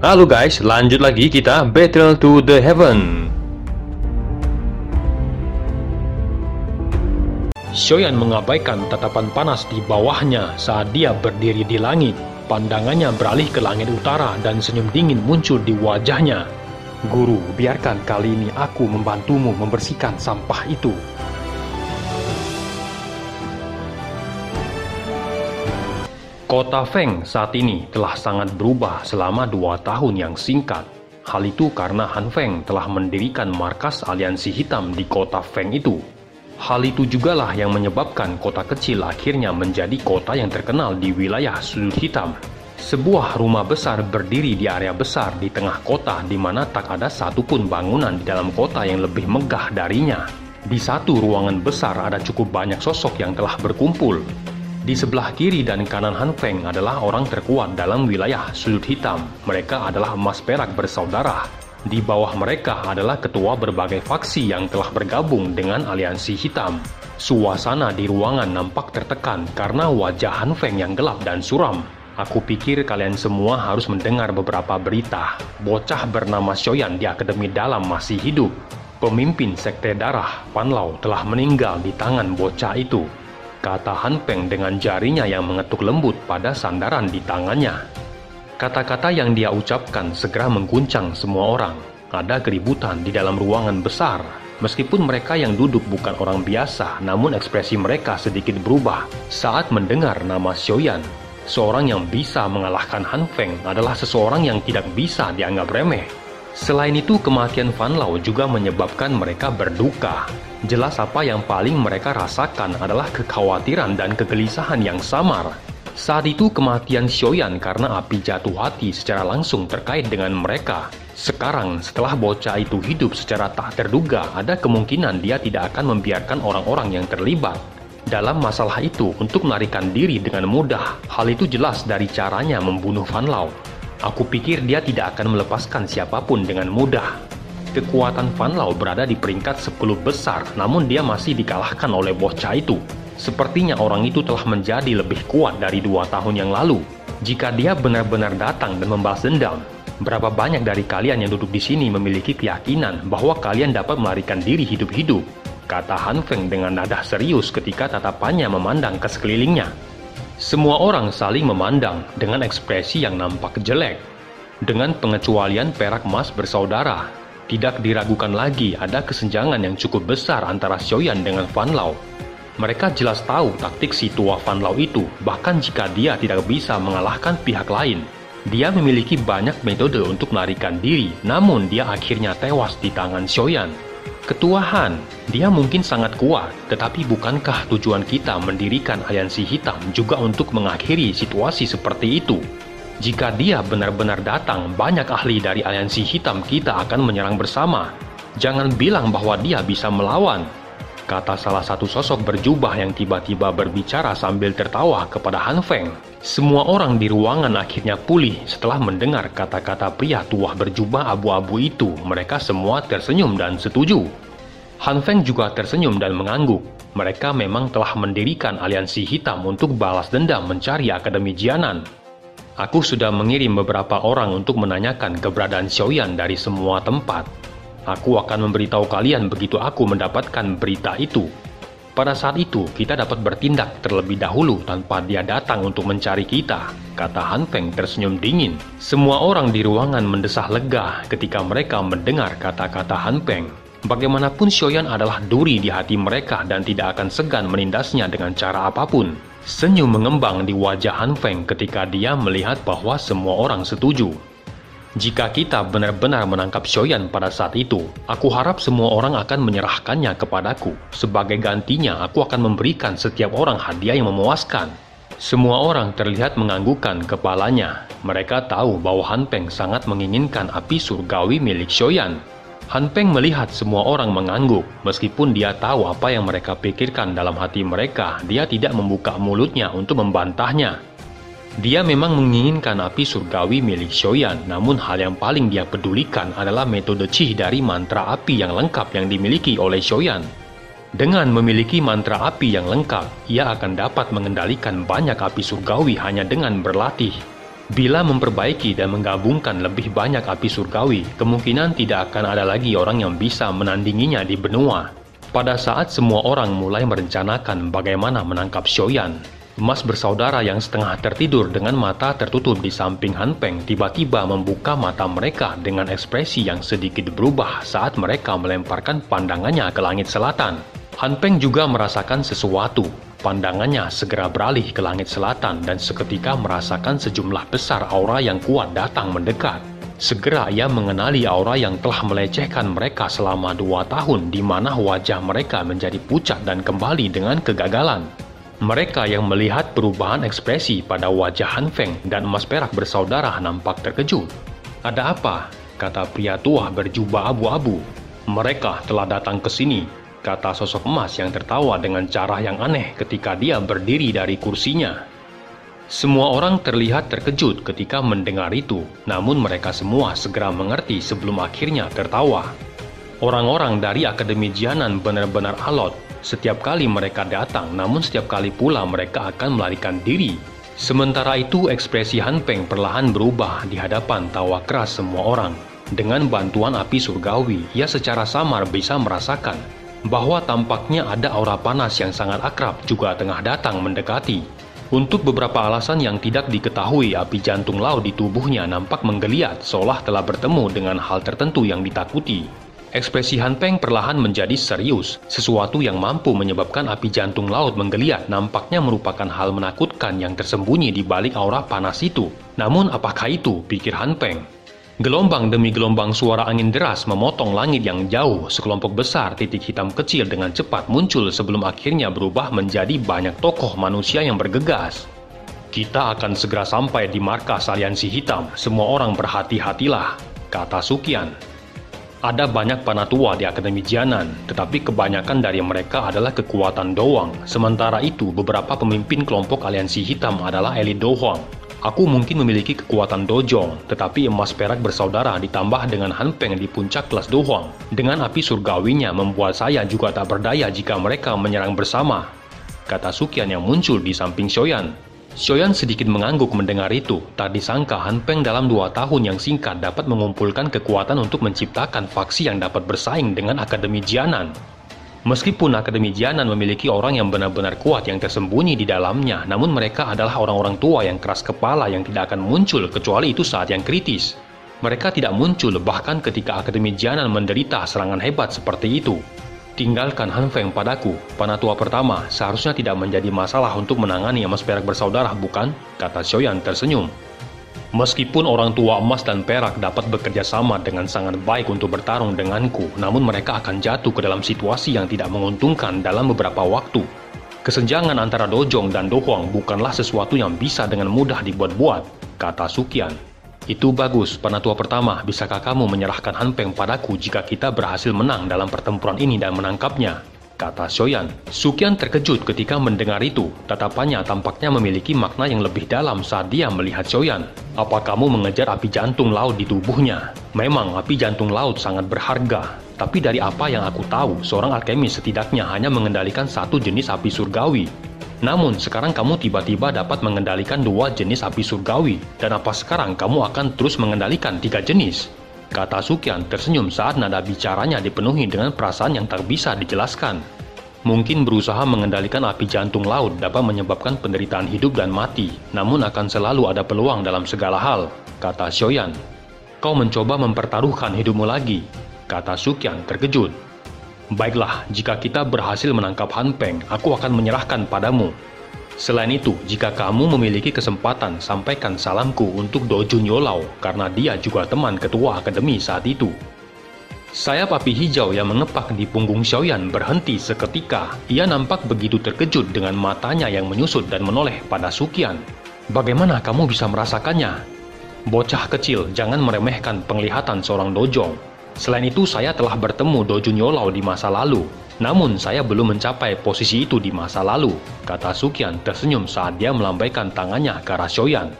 Halo guys, lanjut lagi kita Battle to the Heaven. Xiaoyan mengabaikan tatapan panas di bawahnya saat dia berdiri di langit. Pandangannya beralih ke langit utara dan senyum dingin muncul di wajahnya. Guru, biarkan kali ini aku membantumu membersihkan sampah itu. Kota Feng saat ini telah sangat berubah selama 2 tahun yang singkat. Hal itu karena Han Feng telah mendirikan markas aliansi hitam di kota Feng itu. Hal itu jugalah yang menyebabkan kota kecil akhirnya menjadi kota yang terkenal di wilayah sudut hitam. Sebuah rumah besar berdiri di area besar di tengah kota di mana tak ada satupun bangunan di dalam kota yang lebih megah darinya. Di satu ruangan besar ada cukup banyak sosok yang telah berkumpul. Di sebelah kiri dan kanan Han Feng adalah orang terkuat dalam wilayah sudut hitam. Mereka adalah emas perak bersaudara. Di bawah mereka adalah ketua berbagai faksi yang telah bergabung dengan aliansi hitam. Suasana di ruangan nampak tertekan karena wajah Han Feng yang gelap dan suram. Aku pikir kalian semua harus mendengar beberapa berita. Bocah bernama Xiaoyan di Akademi Dalam masih hidup. Pemimpin Sekte Darah, Fan Lao, telah meninggal di tangan bocah itu, kata Han Feng dengan jarinya yang mengetuk lembut pada sandaran di tangannya. Kata-kata yang dia ucapkan segera mengguncang semua orang. Ada keributan di dalam ruangan besar. Meskipun mereka yang duduk bukan orang biasa, namun ekspresi mereka sedikit berubah saat mendengar nama Xiaoyan. Seorang yang bisa mengalahkan Han Feng adalah seseorang yang tidak bisa dianggap remeh. Selain itu, kematian Fan Lao juga menyebabkan mereka berduka. Jelas apa yang paling mereka rasakan adalah kekhawatiran dan kegelisahan yang samar. Saat itu kematian Xiaoyan karena api jatuh hati secara langsung terkait dengan mereka. Sekarang setelah bocah itu hidup secara tak terduga, ada kemungkinan dia tidak akan membiarkan orang-orang yang terlibat dalam masalah itu untuk melarikan diri dengan mudah. Hal itu jelas dari caranya membunuh Fan Lao. Aku pikir dia tidak akan melepaskan siapapun dengan mudah. Kekuatan Fan Lao berada di peringkat 10 besar, namun dia masih dikalahkan oleh bocah itu. Sepertinya orang itu telah menjadi lebih kuat dari 2 tahun yang lalu. Jika dia benar-benar datang dan membalas dendam, berapa banyak dari kalian yang duduk di sini memiliki keyakinan bahwa kalian dapat melarikan diri hidup-hidup? Kata Han Feng dengan nada serius ketika tatapannya memandang ke sekelilingnya. Semua orang saling memandang dengan ekspresi yang nampak jelek. Dengan pengecualian perak emas bersaudara, tidak diragukan lagi ada kesenjangan yang cukup besar antara Xiaoyan dengan Fan Lao. Mereka jelas tahu taktik si tua Fan Lao itu, bahkan jika dia tidak bisa mengalahkan pihak lain. Dia memiliki banyak metode untuk melarikan diri, namun dia akhirnya tewas di tangan Xiaoyan. Ketua Han, dia mungkin sangat kuat, tetapi bukankah tujuan kita mendirikan aliansi hitam juga untuk mengakhiri situasi seperti itu? Jika dia benar-benar datang, banyak ahli dari aliansi hitam kita akan menyerang bersama. Jangan bilang bahwa dia bisa melawan, kata salah satu sosok berjubah yang tiba-tiba berbicara sambil tertawa kepada Han Feng. Semua orang di ruangan akhirnya pulih setelah mendengar kata-kata pria tua berjubah abu-abu itu. Mereka semua tersenyum dan setuju. Han Feng juga tersenyum dan mengangguk. Mereka memang telah mendirikan aliansi hitam untuk balas dendam mencari Akademi Jianan. Aku sudah mengirim beberapa orang untuk menanyakan keberadaan Xiaoyan dari semua tempat. Aku akan memberitahu kalian begitu aku mendapatkan berita itu. Pada saat itu, kita dapat bertindak terlebih dahulu tanpa dia datang untuk mencari kita, kata Han Feng tersenyum dingin. Semua orang di ruangan mendesah lega ketika mereka mendengar kata-kata Han Feng. Bagaimanapun Xiaoyan adalah duri di hati mereka dan tidak akan segan menindasnya dengan cara apapun. Senyum mengembang di wajah Han Feng ketika dia melihat bahwa semua orang setuju. Jika kita benar-benar menangkap Xiaoyan pada saat itu, aku harap semua orang akan menyerahkannya kepadaku. Sebagai gantinya, aku akan memberikan setiap orang hadiah yang memuaskan. Semua orang terlihat menganggukkan kepalanya. Mereka tahu bahwa Han Feng sangat menginginkan api surgawi milik Xiaoyan. Han Feng melihat semua orang mengangguk. Meskipun dia tahu apa yang mereka pikirkan dalam hati mereka, dia tidak membuka mulutnya untuk membantahnya. Dia memang menginginkan api surgawi milik Xiaoyan, namun hal yang paling dia pedulikan adalah metode Qi dari mantra api yang lengkap yang dimiliki oleh Xiaoyan. Dengan memiliki mantra api yang lengkap, ia akan dapat mengendalikan banyak api surgawi hanya dengan berlatih. Bila memperbaiki dan menggabungkan lebih banyak api surgawi, kemungkinan tidak akan ada lagi orang yang bisa menandinginya di benua. Pada saat semua orang mulai merencanakan bagaimana menangkap Xiaoyan, emas bersaudara yang setengah tertidur dengan mata tertutup di samping Han Peng tiba-tiba membuka mata mereka dengan ekspresi yang sedikit berubah saat mereka melemparkan pandangannya ke langit selatan. Han Peng juga merasakan sesuatu. Pandangannya segera beralih ke langit selatan dan seketika merasakan sejumlah besar aura yang kuat datang mendekat. Segera ia mengenali aura yang telah melecehkan mereka selama 2 tahun, di mana wajah mereka menjadi pucat dan kembali dengan kegagalan. Mereka yang melihat perubahan ekspresi pada wajah Han Feng dan emas perak bersaudara nampak terkejut. "Ada apa?" kata pria tua berjubah abu-abu. "Mereka telah datang ke sini," kata sosok emas yang tertawa dengan cara yang aneh ketika dia berdiri dari kursinya. Semua orang terlihat terkejut ketika mendengar itu, namun mereka semua segera mengerti sebelum akhirnya tertawa. Orang-orang dari Akademi Jianan benar-benar alot. Setiap kali mereka datang, namun setiap kali pula mereka akan melarikan diri. Sementara itu, ekspresi Han Peng perlahan berubah di hadapan tawa keras semua orang. Dengan bantuan api surgawi, ia secara samar bisa merasakan bahwa tampaknya ada aura panas yang sangat akrab juga tengah datang mendekati. Untuk beberapa alasan yang tidak diketahui, api jantung laut di tubuhnya nampak menggeliat seolah telah bertemu dengan hal tertentu yang ditakuti. Ekspresi Han Peng perlahan menjadi serius. Sesuatu yang mampu menyebabkan api jantung laut menggeliat nampaknya merupakan hal menakutkan yang tersembunyi di balik aura panas itu. Namun apakah itu, pikir Han Peng. Gelombang demi gelombang suara angin deras memotong langit yang jauh. Sekelompok besar titik hitam kecil dengan cepat muncul sebelum akhirnya berubah menjadi banyak tokoh manusia yang bergegas. "Kita akan segera sampai di markas aliansi hitam. Semua orang berhati-hatilah," kata Suqian. "Ada banyak panatua di Akademi Jianan, tetapi kebanyakan dari mereka adalah kekuatan doang. Sementara itu, beberapa pemimpin kelompok aliansi hitam adalah elit doang. Aku mungkin memiliki kekuatan dojong, tetapi emas perak bersaudara ditambah dengan Han Peng di puncak kelas doang. Dengan api surgawinya membuat saya juga tak berdaya jika mereka menyerang bersama," kata Suqian yang muncul di samping Xiaoyan. Xiaoyan sedikit mengangguk mendengar itu. Tak disangka Han Peng dalam 2 tahun yang singkat dapat mengumpulkan kekuatan untuk menciptakan faksi yang dapat bersaing dengan Akademi Jianan. Meskipun Akademi Jianan memiliki orang yang benar-benar kuat yang tersembunyi di dalamnya, namun mereka adalah orang-orang tua yang keras kepala yang tidak akan muncul kecuali itu saat yang kritis. Mereka tidak muncul bahkan ketika Akademi Jianan menderita serangan hebat seperti itu. "Tinggalkan Han Feng padaku, panatua pertama. Seharusnya tidak menjadi masalah untuk menangani emas perak bersaudara, bukan?" kata Xiaoyan tersenyum. "Meskipun orang tua emas dan perak dapat bekerja sama dengan sangat baik untuk bertarung denganku, namun mereka akan jatuh ke dalam situasi yang tidak menguntungkan dalam beberapa waktu. Kesenjangan antara dojong dan dohuang bukanlah sesuatu yang bisa dengan mudah dibuat-buat," kata Suqian. "Itu bagus, panatua pertama. Bisakah kamu menyerahkan Han Peng padaku jika kita berhasil menang dalam pertempuran ini dan menangkapnya?" kata Xiaoyan. Suqian terkejut ketika mendengar itu. Tatapannya tampaknya memiliki makna yang lebih dalam saat dia melihat Xiaoyan. "Apa kamu mengejar api jantung laut di tubuhnya?" "Memang api jantung laut sangat berharga. Tapi dari apa yang aku tahu, seorang alkemis setidaknya hanya mengendalikan 1 jenis api surgawi. Namun sekarang kamu tiba-tiba dapat mengendalikan 2 jenis api surgawi. Dan apa sekarang kamu akan terus mengendalikan 3 jenis?" kata Suqian tersenyum saat nada bicaranya dipenuhi dengan perasaan yang tak bisa dijelaskan. "Mungkin berusaha mengendalikan api jantung laut dapat menyebabkan penderitaan hidup dan mati, namun akan selalu ada peluang dalam segala hal," kata Xiaoyan. "Kau mencoba mempertaruhkan hidupmu lagi," kata Suqian terkejut. "Baiklah, jika kita berhasil menangkap Han Peng, aku akan menyerahkan padamu. Selain itu, jika kamu memiliki kesempatan, sampaikan salamku untuk Do Junyolau karena dia juga teman ketua akademi saat itu." Sayap api hijau yang mengepak di punggung Xiaoyan berhenti seketika. Ia nampak begitu terkejut dengan matanya yang menyusut dan menoleh pada Suqian. "Bagaimana kamu bisa merasakannya?" "Bocah kecil, jangan meremehkan penglihatan seorang dojong. Selain itu, saya telah bertemu Do Junyolau di masa lalu. Namun, saya belum mencapai posisi itu di masa lalu," kata Suqian tersenyum saat dia melambaikan tangannya ke arah Xiaoyan.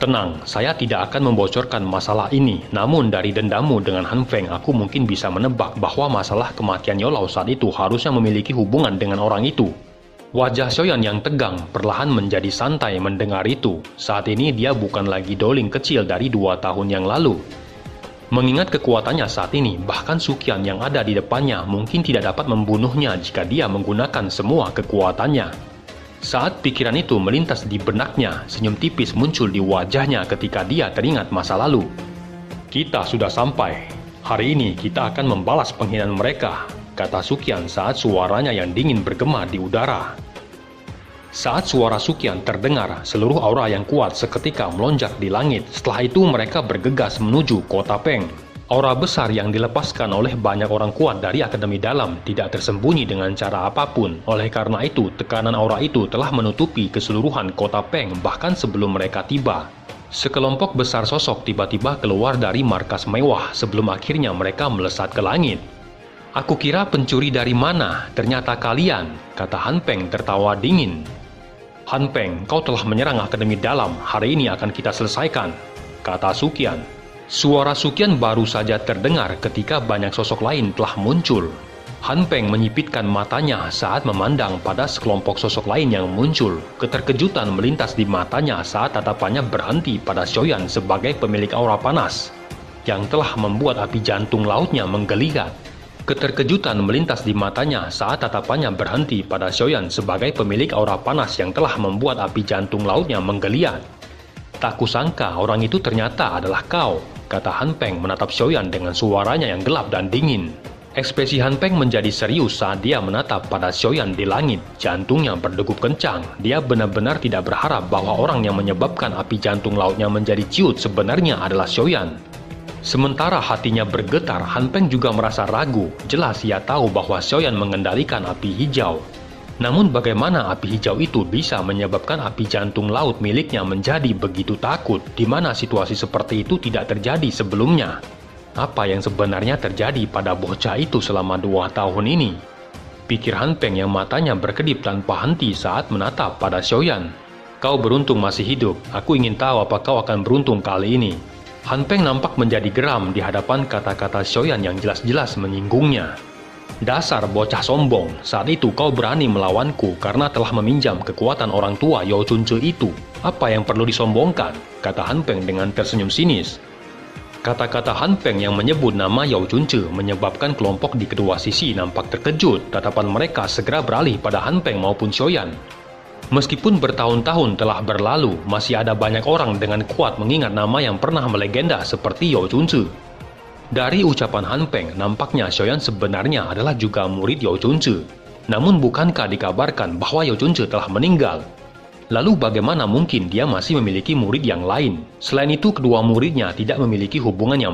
"Tenang, saya tidak akan membocorkan masalah ini. Namun, dari dendammu dengan Han Feng, aku mungkin bisa menebak bahwa masalah kematian Yolau saat itu harusnya memiliki hubungan dengan orang itu." Wajah Xiaoyan yang tegang perlahan menjadi santai mendengar itu. Saat ini dia bukan lagi Doling kecil dari 2 tahun yang lalu. Mengingat kekuatannya saat ini, bahkan Suqian yang ada di depannya mungkin tidak dapat membunuhnya jika dia menggunakan semua kekuatannya. Saat pikiran itu melintas di benaknya, senyum tipis muncul di wajahnya ketika dia teringat masa lalu. "Kita sudah sampai. Hari ini kita akan membalas penghinaan mereka," kata Suqian saat suaranya yang dingin bergema di udara. Saat suara Suqian terdengar, seluruh aura yang kuat seketika melonjak di langit. Setelah itu mereka bergegas menuju kota Feng. Aura besar yang dilepaskan oleh banyak orang kuat dari Akademi Dalam tidak tersembunyi dengan cara apapun. Oleh karena itu, tekanan aura itu telah menutupi keseluruhan kota Feng bahkan sebelum mereka tiba. Sekelompok besar sosok tiba-tiba keluar dari markas mewah sebelum akhirnya mereka melesat ke langit. "Aku kira pencuri dari mana, ternyata kalian," kata Han Peng tertawa dingin. "Han Peng, kau telah menyerang Akademi Dalam, hari ini akan kita selesaikan," kata Suqian. Suara Suqian baru saja terdengar ketika banyak sosok lain telah muncul. Han Peng menyipitkan matanya saat memandang pada sekelompok sosok lain yang muncul. Keterkejutan melintas di matanya saat tatapannya berhenti pada Xiaoyan sebagai pemilik aura panas, yang telah membuat api jantung lautnya menggeliat. Keterkejutan melintas di matanya saat tatapannya berhenti pada Xiaoyan sebagai pemilik aura panas yang telah membuat api jantung lautnya menggeliat. "Tak kusangka orang itu ternyata adalah kau," kata Han Peng menatap Xiaoyan dengan suaranya yang gelap dan dingin. Ekspresi Han Peng menjadi serius saat dia menatap pada Xiaoyan di langit. Jantungnya berdegup kencang. Dia benar-benar tidak berharap bahwa orang yang menyebabkan api jantung lautnya menjadi ciut sebenarnya adalah Xiaoyan. Sementara hatinya bergetar, Han Peng juga merasa ragu. Jelas ia tahu bahwa Xiaoyan mengendalikan api hijau. Namun bagaimana api hijau itu bisa menyebabkan api jantung laut miliknya menjadi begitu takut, di mana situasi seperti itu tidak terjadi sebelumnya? Apa yang sebenarnya terjadi pada bocah itu selama 2 tahun ini? Pikir Han Peng yang matanya berkedip tanpa henti saat menatap pada Xiaoyan. "Kau beruntung masih hidup. Aku ingin tahu apa kau akan beruntung kali ini." Han Peng nampak menjadi geram di hadapan kata-kata Xiaoyan yang jelas-jelas menyinggungnya. "Dasar bocah sombong, saat itu kau berani melawanku karena telah meminjam kekuatan orang tua Yao Chunce itu. Apa yang perlu disombongkan?" kata Han Peng dengan tersenyum sinis. Kata-kata Han Peng yang menyebut nama Yao Chunce menyebabkan kelompok di kedua sisi nampak terkejut. Tatapan mereka segera beralih pada Han Peng maupun Xiaoyan. Meskipun bertahun-tahun telah berlalu, masih ada banyak orang dengan kuat mengingat nama yang pernah melegenda seperti Yao Chunce. Dari ucapan Han Peng, nampaknya Xiaoyan sebenarnya adalah juga murid Yao Chunce. Namun bukankah dikabarkan bahwa Yao Chunce telah meninggal? Lalu bagaimana mungkin dia masih memiliki murid yang lain? Selain itu, kedua muridnya tidak memiliki hubungan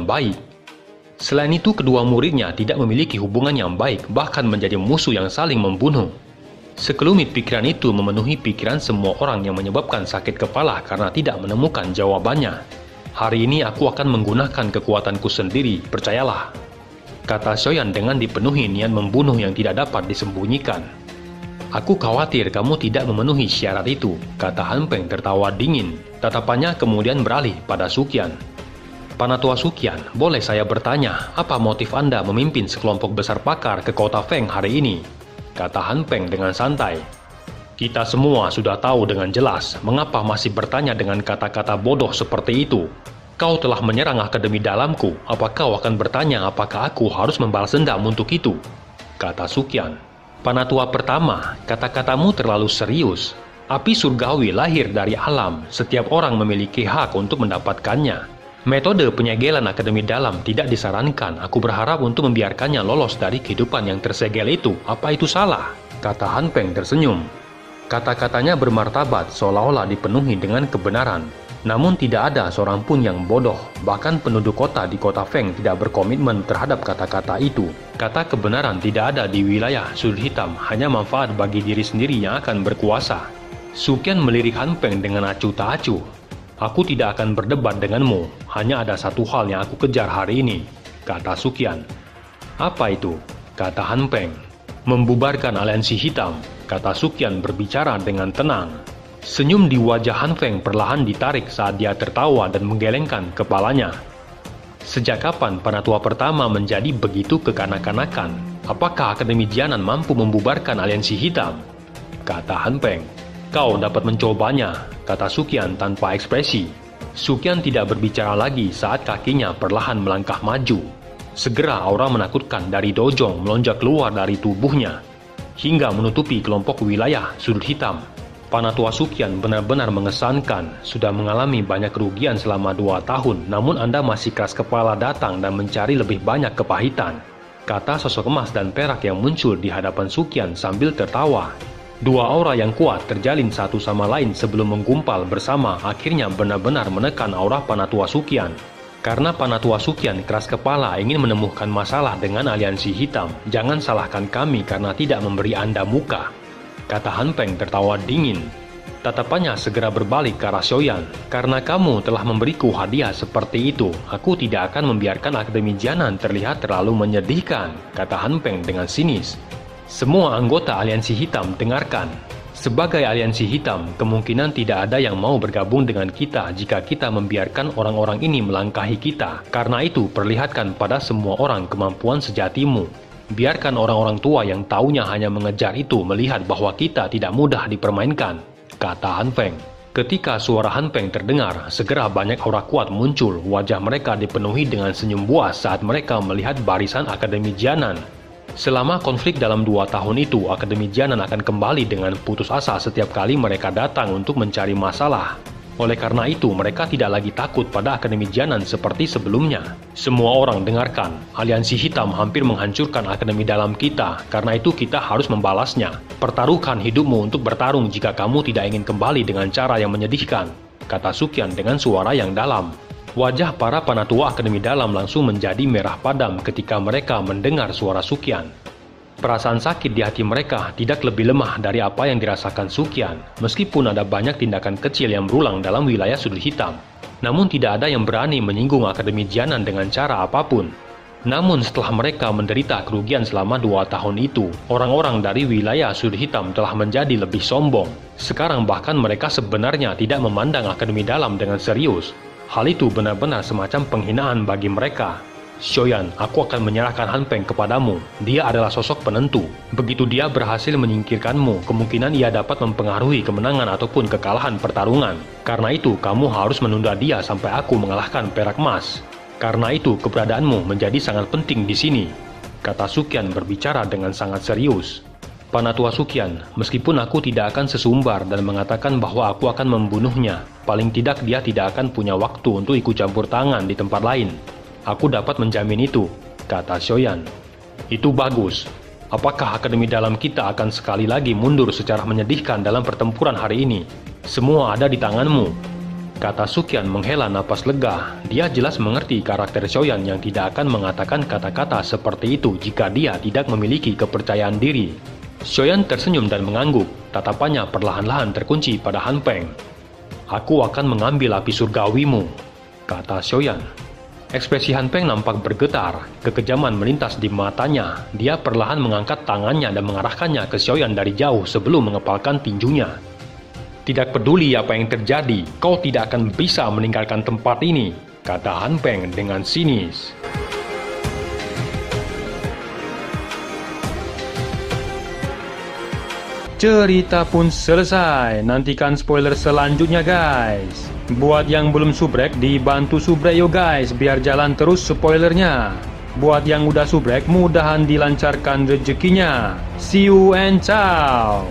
yang baik. Bahkan menjadi musuh yang saling membunuh. Sekelumit pikiran itu memenuhi pikiran semua orang yang menyebabkan sakit kepala karena tidak menemukan jawabannya. "Hari ini aku akan menggunakan kekuatanku sendiri, percayalah," kata Xiaoyan dengan dipenuhi niat membunuh yang tidak dapat disembunyikan. "Aku khawatir kamu tidak memenuhi syarat itu," kata Han Peng tertawa dingin. Tatapannya kemudian beralih pada Suqian. "Panatua Suqian, boleh saya bertanya, apa motif Anda memimpin sekelompok besar pakar ke kota Feng hari ini?" kata Han Peng dengan santai. "Kita semua sudah tahu dengan jelas, mengapa masih bertanya dengan kata-kata bodoh seperti itu? Kau telah menyerang Akademi Dalamku, apa kau akan bertanya apakah aku harus membalas dendam untuk itu?" kata Suqian. "Panatua pertama, kata-katamu terlalu serius. Api surgawi lahir dari alam, setiap orang memiliki hak untuk mendapatkannya. Metode penyegelan Akademi Dalam tidak disarankan. Aku berharap untuk membiarkannya lolos dari kehidupan yang tersegel itu. Apa itu salah?" kata Han Peng tersenyum. Kata-katanya bermartabat seolah-olah dipenuhi dengan kebenaran. Namun tidak ada seorang pun yang bodoh. Bahkan penduduk kota di kota Feng tidak berkomitmen terhadap kata-kata itu. Kata kebenaran tidak ada di wilayah sudut hitam, hanya manfaat bagi diri sendiri yang akan berkuasa. Suqian melirik Han Peng dengan acuh tak acuh. "Aku tidak akan berdebat denganmu, hanya ada satu hal yang aku kejar hari ini," kata Suqian. "Apa itu?" kata Han Peng. "Membubarkan aliansi hitam," kata Suqian berbicara dengan tenang. Senyum di wajah Han Peng perlahan ditarik saat dia tertawa dan menggelengkan kepalanya. Sejak kapan Panatua pertama menjadi begitu kekanak-kanakan? Apakah Akademi Jianan mampu membubarkan aliansi hitam? kata Han Peng. Kau dapat mencobanya, kata Suqian tanpa ekspresi. Suqian tidak berbicara lagi saat kakinya perlahan melangkah maju. Segera aura menakutkan dari Dojong melonjak keluar dari tubuhnya, hingga menutupi kelompok wilayah sudut hitam. Panatua Suqian benar-benar mengesankan, sudah mengalami banyak kerugian selama 2 tahun, namun Anda masih keras kepala datang dan mencari lebih banyak kepahitan, kata sosok emas dan perak yang muncul di hadapan Suqian sambil tertawa. Dua aura yang kuat terjalin satu sama lain sebelum menggumpal bersama akhirnya benar-benar menekan aura Panatua Suqian. Karena Panatua Suqian keras kepala ingin menemukan masalah dengan aliansi hitam, jangan salahkan kami karena tidak memberi Anda muka, kata Han Peng tertawa dingin. Tatapannya segera berbalik ke arah Xiaoyan. Karena kamu telah memberiku hadiah seperti itu, aku tidak akan membiarkan Akademi Jianan terlihat terlalu menyedihkan, kata Han Peng dengan sinis. Semua anggota aliansi hitam dengarkan. Sebagai aliansi hitam, kemungkinan tidak ada yang mau bergabung dengan kita jika kita membiarkan orang-orang ini melangkahi kita. Karena itu, perlihatkan pada semua orang kemampuan sejatimu. Biarkan orang-orang tua yang taunya hanya mengejar itu melihat bahwa kita tidak mudah dipermainkan, kata Han Peng. Ketika suara Han Peng terdengar, segera banyak aura kuat muncul. Wajah mereka dipenuhi dengan senyum buas saat mereka melihat barisan Akademi Jianan. Selama konflik dalam 2 tahun itu, Akademi Jianan akan kembali dengan putus asa setiap kali mereka datang untuk mencari masalah. Oleh karena itu, mereka tidak lagi takut pada Akademi Jianan seperti sebelumnya. Semua orang dengarkan, aliansi hitam hampir menghancurkan Akademi dalam kita, karena itu kita harus membalasnya. Pertaruhkan hidupmu untuk bertarung jika kamu tidak ingin kembali dengan cara yang menyedihkan, kata Suqian dengan suara yang dalam. Wajah para panatua Akademi Dalam langsung menjadi merah padam ketika mereka mendengar suara Suqian. Perasaan sakit di hati mereka tidak lebih lemah dari apa yang dirasakan Suqian, meskipun ada banyak tindakan kecil yang berulang dalam wilayah sudut hitam. Namun tidak ada yang berani menyinggung Akademi Jianan dengan cara apapun. Namun setelah mereka menderita kerugian selama 2 tahun itu, orang-orang dari wilayah sudut hitam telah menjadi lebih sombong. Sekarang bahkan mereka sebenarnya tidak memandang Akademi Dalam dengan serius. Hal itu benar-benar semacam penghinaan bagi mereka. Xiaoyan, aku akan menyerahkan Han Peng kepadamu. Dia adalah sosok penentu. Begitu dia berhasil menyingkirkanmu, kemungkinan ia dapat mempengaruhi kemenangan ataupun kekalahan pertarungan. Karena itu, kamu harus menunda dia sampai aku mengalahkan perak emas. Karena itu, keberadaanmu menjadi sangat penting di sini, kata Suqian berbicara dengan sangat serius. Panatua Suqian, meskipun aku tidak akan sesumbar dan mengatakan bahwa aku akan membunuhnya, paling tidak dia tidak akan punya waktu untuk ikut campur tangan di tempat lain. Aku dapat menjamin itu, kata Xiaoyan. Itu bagus. Apakah Akademi Dalam kita akan sekali lagi mundur secara menyedihkan dalam pertempuran hari ini? Semua ada di tanganmu, kata Suqian menghela napas lega. Dia jelas mengerti karakter Xiaoyan yang tidak akan mengatakan kata-kata seperti itu jika dia tidak memiliki kepercayaan diri. Xiaoyan tersenyum dan mengangguk. Tatapannya perlahan-lahan terkunci pada Han Peng. Aku akan mengambil api surgawimu, kata Xiaoyan. Ekspresi Han Peng nampak bergetar. Kekejaman melintas di matanya. Dia perlahan mengangkat tangannya dan mengarahkannya ke Xiaoyan dari jauh sebelum mengepalkan tinjunya. Tidak peduli apa yang terjadi, kau tidak akan bisa meninggalkan tempat ini, kata Han Peng dengan sinis. Cerita pun selesai, nantikan spoiler selanjutnya guys. Buat yang belum subrek, dibantu subrek yo guys, biar jalan terus spoilernya. Buat yang udah subrek, mudahan dilancarkan rezekinya. See you and ciao.